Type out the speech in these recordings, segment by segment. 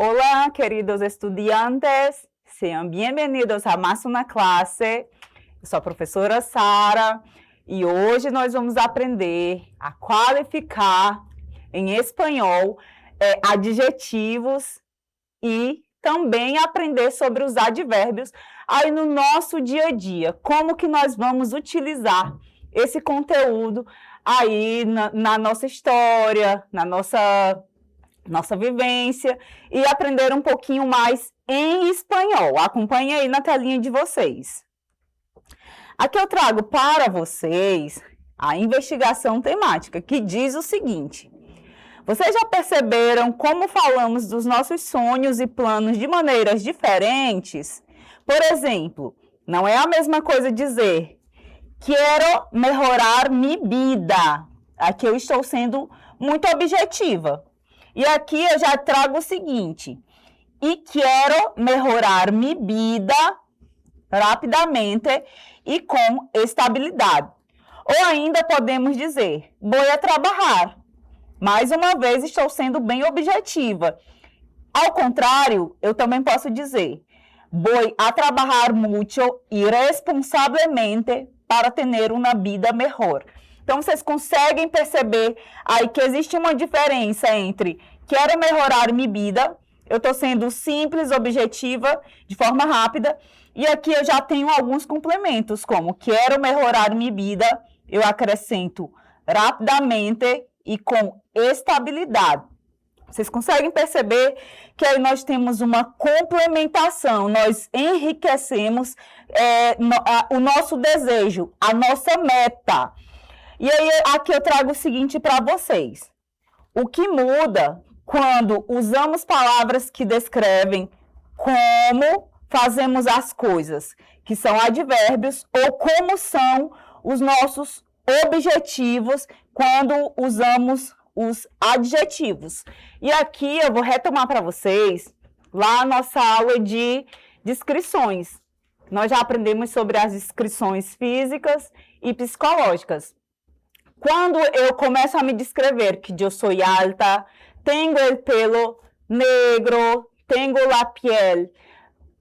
Hola, queridos estudiantes, sejam bem-vindos a mais uma classe. Eu sou a professora Sara e hoje nós vamos aprender a qualificar em espanhol adjetivos e também aprender sobre os advérbios aí no nosso dia a dia. Como que nós vamos utilizar esse conteúdo aí na nossa história, na nossa vivência e aprender um pouquinho mais em espanhol. Acompanhe aí na telinha de vocês. Aqui eu trago para vocês a investigação temática, que diz o seguinte: vocês já perceberam como falamos dos nossos sonhos e planos de maneiras diferentes? Por exemplo, não é a mesma coisa dizer quero melhorar minha vida. Aqui eu estou sendo muito objetiva. E aqui eu já trago o seguinte: e quero melhorar minha vida rapidamente e com estabilidade. Ou ainda podemos dizer, vou a trabalhar. Mais uma vez, estou sendo bem objetiva. Ao contrário, eu também posso dizer, vou a trabalhar muito e responsablemente para ter uma vida melhor. Então, vocês conseguem perceber aí que existe uma diferença entre quero melhorar minha vida, eu estou sendo simples, objetiva, de forma rápida, e aqui eu já tenho alguns complementos, como quero melhorar minha vida, eu acrescento rapidamente e com estabilidade. Vocês conseguem perceber que aí nós temos uma complementação, nós enriquecemos o nosso desejo, a nossa meta. E aí, aqui eu trago o seguinte para vocês. O que muda quando usamos palavras que descrevem como fazemos as coisas, que são advérbios, ou como são os nossos objetivos quando usamos os adjetivos. E aqui eu vou retomar para vocês lá a nossa aula de descrições. Nós já aprendemos sobre as descrições físicas e psicológicas. Quando eu começo a me descrever que eu sou alta, tenho o pelo negro, tenho a piel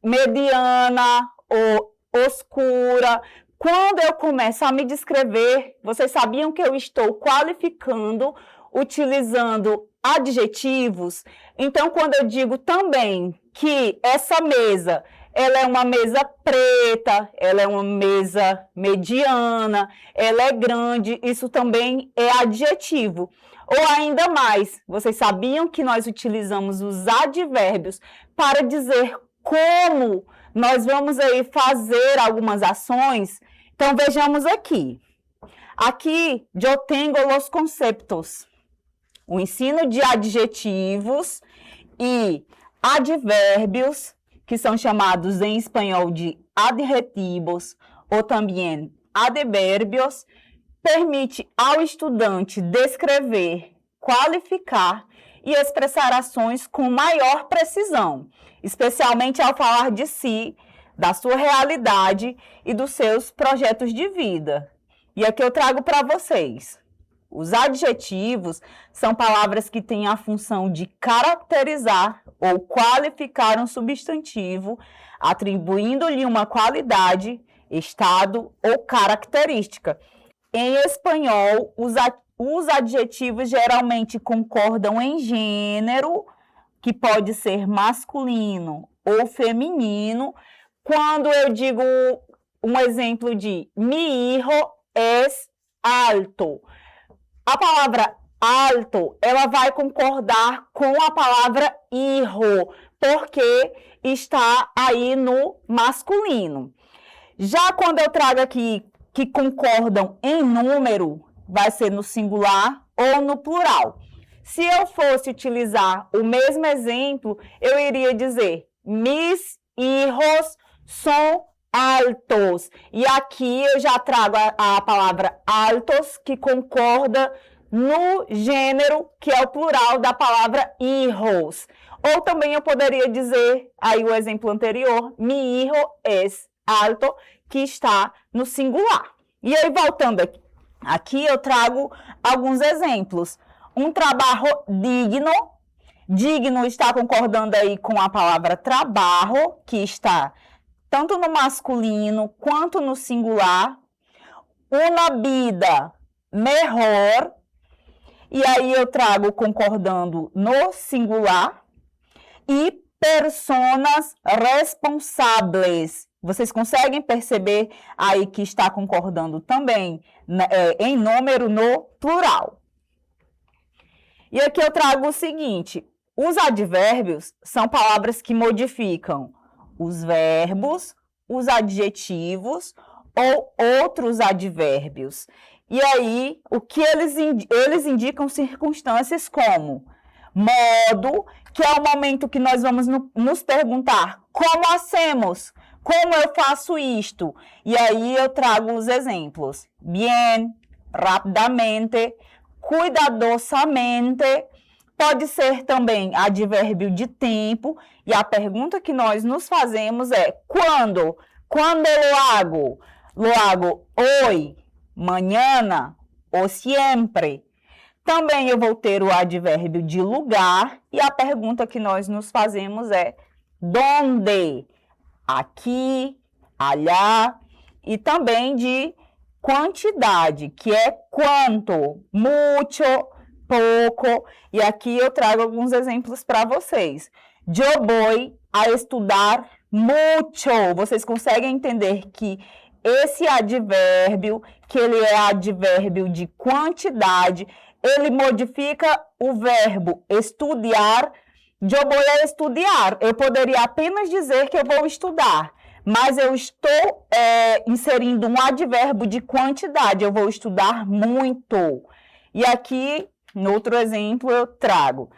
mediana ou oscura. Quando eu começo a me descrever, vocês sabiam que eu estou qualificando utilizando adjetivos? Então, quando eu digo também que essa mesa ela é uma mesa preta, ela é uma mesa mediana, ela é grande, isso também é adjetivo. Ou ainda mais, vocês sabiam que nós utilizamos os advérbios para dizer como nós vamos aí fazer algumas ações? Então, vejamos aqui. Aqui, eu tenho os conceptos. O ensino de adjetivos e advérbios, que são chamados em espanhol de adjetivos ou também advérbios, permite ao estudante descrever, qualificar e expressar ações com maior precisão, especialmente ao falar de si, da sua realidade e dos seus projetos de vida. E aqui eu trago para vocês. Os adjetivos são palavras que têm a função de caracterizar ou qualificar um substantivo, atribuindo-lhe uma qualidade, estado ou característica. Em espanhol, os adjetivos geralmente concordam em gênero, que pode ser masculino ou feminino. Quando eu digo um exemplo de mi hijo es alto, a palavra alto, ela vai concordar com a palavra hijo, porque está aí no masculino. Já quando eu trago aqui que concordam em número, vai ser no singular ou no plural. Se eu fosse utilizar o mesmo exemplo, eu iria dizer mis hijos son altos. E aqui eu já trago a palavra altos, que concorda no gênero, que é o plural da palavra hijos. Ou também eu poderia dizer, aí o exemplo anterior, mi hijo es alto, que está no singular. E aí, voltando aqui eu trago alguns exemplos. Um trabalho digno Digno está concordando aí com a palavra trabalho, que está tanto no masculino quanto no singular. Uma vida melhor. E aí eu trago concordando no singular. E personas responsáveis. Vocês conseguem perceber aí que está concordando também em número no plural. E aqui eu trago o seguinte: os advérbios são palavras que modificam os verbos, os adjetivos ou outros advérbios. E aí, o que eles indicam circunstâncias como modo, que é o momento que nós vamos nos perguntar como hacemos, como eu faço isto. E aí eu trago os exemplos. Bien, rapidamente, cuidadosamente. Pode ser também advérbio de tempo. E a pergunta que nós nos fazemos é quando? Quando eu hago? Lo hago hoy, mañana ou siempre? Também eu vou ter o advérbio de lugar. E a pergunta que nós nos fazemos é donde? Aqui, allá. E também de quantidade, que é quanto, mucho, pouco. E aqui eu trago alguns exemplos para vocês. Eu vou a estudar mucho. Vocês conseguem entender que esse advérbio, que ele é advérbio de quantidade, ele modifica o verbo estudar. Eu vou a estudar. Eu poderia apenas dizer que eu vou estudar, mas eu estou inserindo um advérbio de quantidade. Eu vou estudar muito. E aqui, no outro exemplo, eu trago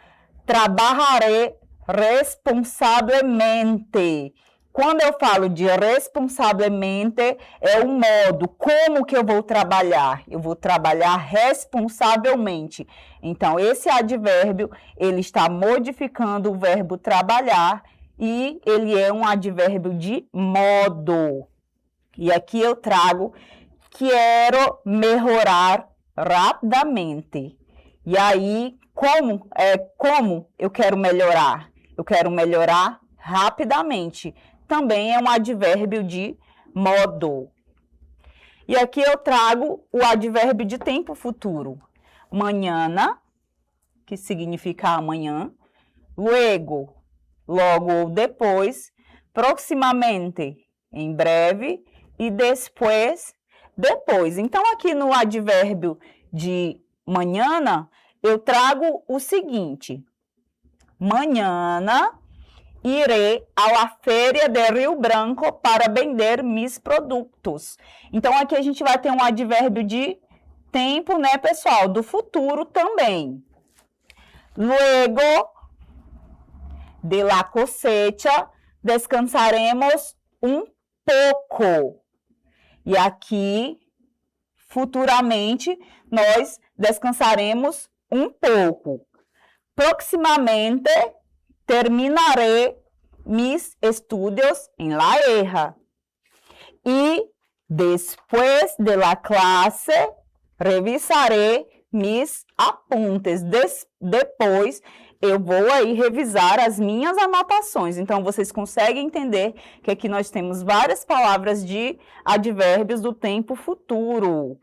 trabalharé responsavelmente. Quando eu falo de responsavelmente, é o modo, como que eu vou trabalhar? Eu vou trabalhar responsavelmente. Então, esse advérbio, ele está modificando o verbo trabalhar e ele é um advérbio de modo. E aqui eu trago quero melhorar rapidamente. E aí, como eu quero melhorar? Eu quero melhorar rapidamente. Também é um advérbio de modo. E aqui eu trago o advérbio de tempo futuro. Mañana, que significa amanhã. Luego, logo ou depois. Proximamente, em breve. E después, depois. Então, aqui no advérbio de mañana, eu trago o seguinte. Mañana irei à feira de Rio Branco para vender mis produtos. Então, aqui a gente vai ter um advérbio de tempo, né, pessoal? Do futuro também. Luego de la cosecha, descansaremos um pouco. E aqui, futuramente, nós descansaremos um pouco. Proximamente, terminaré mis estudios en la EJA. Y después de la clase, revisaré mis apuntes. Depois, eu vou aí revisar as minhas anotações. Então, vocês conseguem entender que aqui nós temos várias palavras de advérbios do tempo futuro.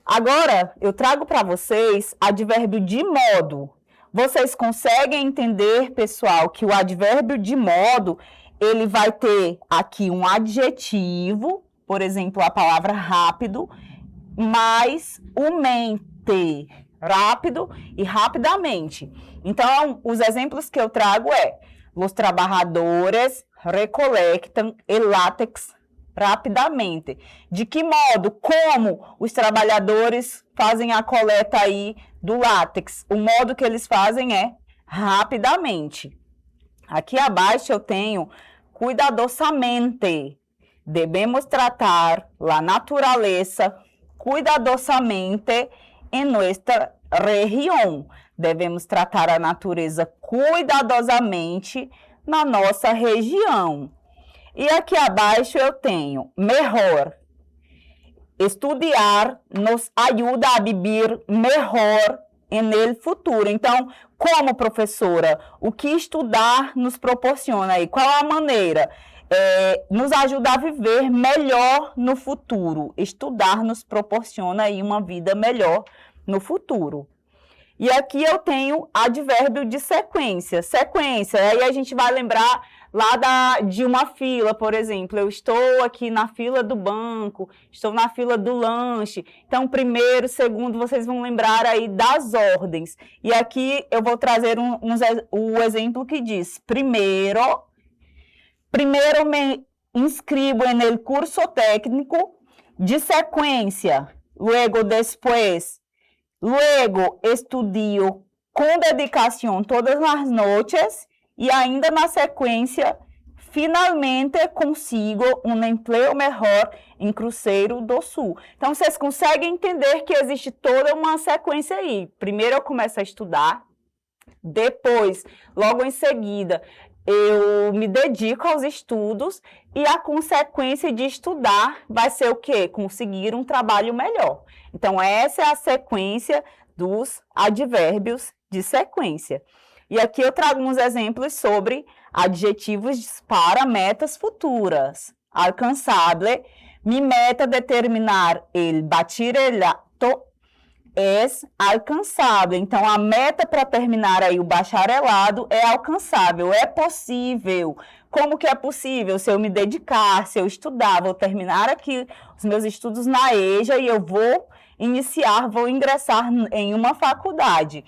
Agora, eu trago para vocês advérbio de modo. Vocês conseguem entender, pessoal, que o advérbio de modo, ele vai ter aqui um adjetivo, por exemplo, a palavra rápido, mais o mente, rápido e rapidamente. Então, os exemplos que eu trago é: os trabalhadores recolectam el látex rapidamente. De que modo? Como os trabalhadores fazem a coleta aí do látex? O modo que eles fazem é rapidamente. Aqui abaixo eu tenho cuidadosamente. Devemos tratar a natureza cuidadosamente em nossa região. Devemos tratar a natureza cuidadosamente na nossa região. E aqui abaixo eu tenho melhor. Estudar nos ajuda a viver melhor en el futuro. Então, como professora, o que estudar nos proporciona aí? Qual a maneira? Nos ajuda a viver melhor no futuro. Estudar nos proporciona aí uma vida melhor no futuro. E aqui eu tenho advérbio de sequência. Sequência, aí a gente vai lembrar lá de uma fila, por exemplo. Eu estou aqui na fila do banco, estou na fila do lanche. Então, primeiro, segundo, vocês vão lembrar aí das ordens. E aqui eu vou trazer o exemplo que diz: primeiro me inscribo en el curso técnico de sequência. Luego, después. Luego, estudio com dedicação todas as noites e ainda na sequência, finalmente consigo um emprego melhor em Cruzeiro do Sul. Então, vocês conseguem entender que existe toda uma sequência aí. Primeiro eu começo a estudar, depois, logo em seguida, eu me dedico aos estudos e a consequência de estudar vai ser o quê? Conseguir um trabalho melhor. Então, essa é a sequência dos advérbios de sequência. E aqui eu trago uns exemplos sobre adjetivos para metas futuras. Alcançable, mi meta de terminar el bachillerato es alcançável. Então, a meta para terminar aí o bacharelado é alcançável, é possível. Como que é possível? Se eu me dedicar, se eu estudar, vou terminar aqui os meus estudos na EJA e eu vou ingressar em uma faculdade.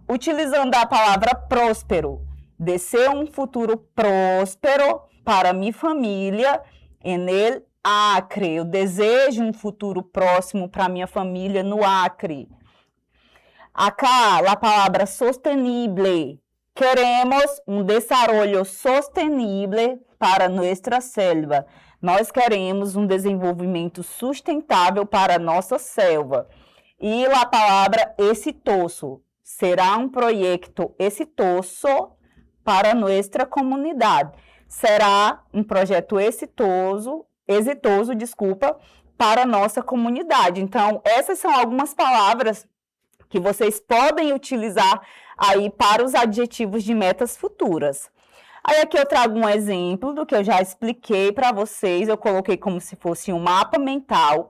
Utilizando a palavra próspero, desejo um futuro próspero para minha família en el Acre. Eu desejo um futuro próximo para minha família no Acre. Acá, a palavra sostenible. Queremos um desenvolvimento sostenible para nossa selva. Nós queremos um desenvolvimento sustentável para nossa selva. E a palavra exitoso. Será um projeto exitoso para nossa comunidade. Será um projeto exitoso, para a nossa comunidade. Então, essas são algumas palavras que vocês podem utilizar aí para os adjetivos de metas futuras. Aí aqui eu trago um exemplo do que eu já expliquei para vocês, eu coloquei como se fosse um mapa mental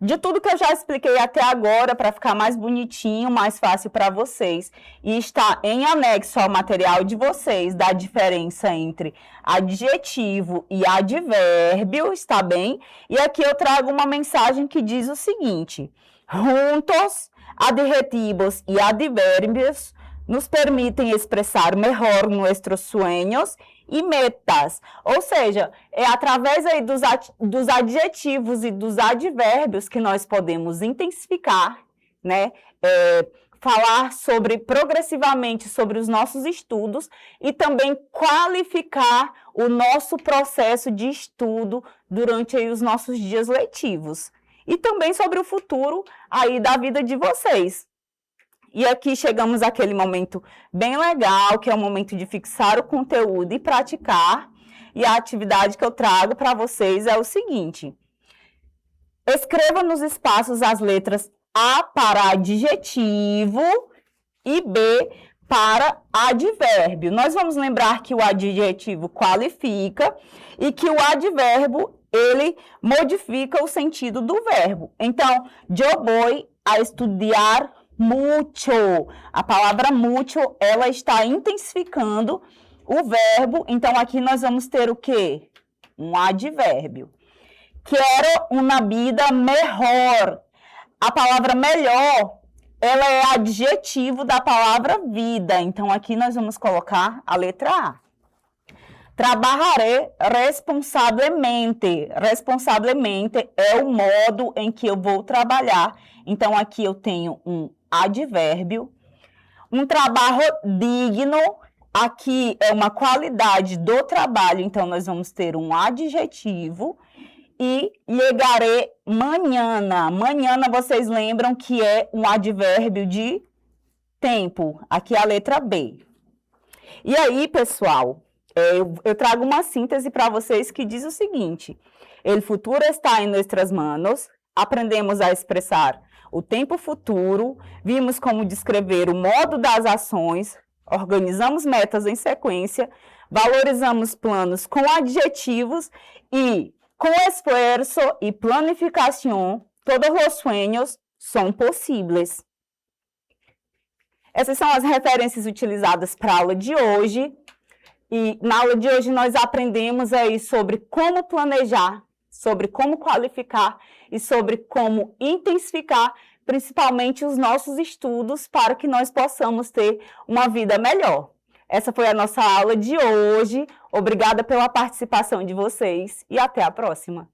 de tudo que eu já expliquei até agora para ficar mais bonitinho, mais fácil para vocês. E está em anexo ao material de vocês da diferença entre adjetivo e advérbio, está bem? E aqui eu trago uma mensagem que diz o seguinte: juntos, adjetivos e advérbios nos permitem expressar melhor nossos sonhos e metas. Ou seja, é através aí dos adjetivos e dos advérbios que nós podemos intensificar, né? Falar progressivamente sobre os nossos estudos e também qualificar o nosso processo de estudo durante aí os nossos dias letivos. E também sobre o futuro aí da vida de vocês. E aqui chegamos àquele momento bem legal, que é o momento de fixar o conteúdo e praticar. E a atividade que eu trago para vocês é o seguinte: escreva nos espaços as letras A para adjetivo e B para advérbio. Nós vamos lembrar que o adjetivo qualifica e que o advérbio, ele modifica o sentido do verbo. Então, eu vou a estudar mucho. A palavra mucho, ela está intensificando o verbo. Então, aqui nós vamos ter o quê? Um advérbio. Quero uma vida melhor. A palavra melhor, ela é adjetivo da palavra vida. Então, aqui nós vamos colocar a letra A. Trabalharé responsablemente. Responsablemente é o modo em que eu vou trabalhar. Então, aqui eu tenho um advérbio. Um trabalho digno, aqui é uma qualidade do trabalho. Então, nós vamos ter um adjetivo. E llegaré mañana. Mañana, vocês lembram que é um advérbio de tempo. Aqui é a letra B. E aí, pessoal, eu trago uma síntese para vocês que diz o seguinte: el futuro está em nossas manos, aprendemos a expressar o tempo futuro, vimos como descrever o modo das ações, organizamos metas em sequência, valorizamos planos com adjetivos e, com esforço e planificação, todos os sonhos são possíveis. Essas são as referências utilizadas para a aula de hoje. E na aula de hoje nós aprendemos aí sobre como planejar, sobre como qualificar e sobre como intensificar principalmente os nossos estudos para que nós possamos ter uma vida melhor. Essa foi a nossa aula de hoje. Obrigada pela participação de vocês e até a próxima.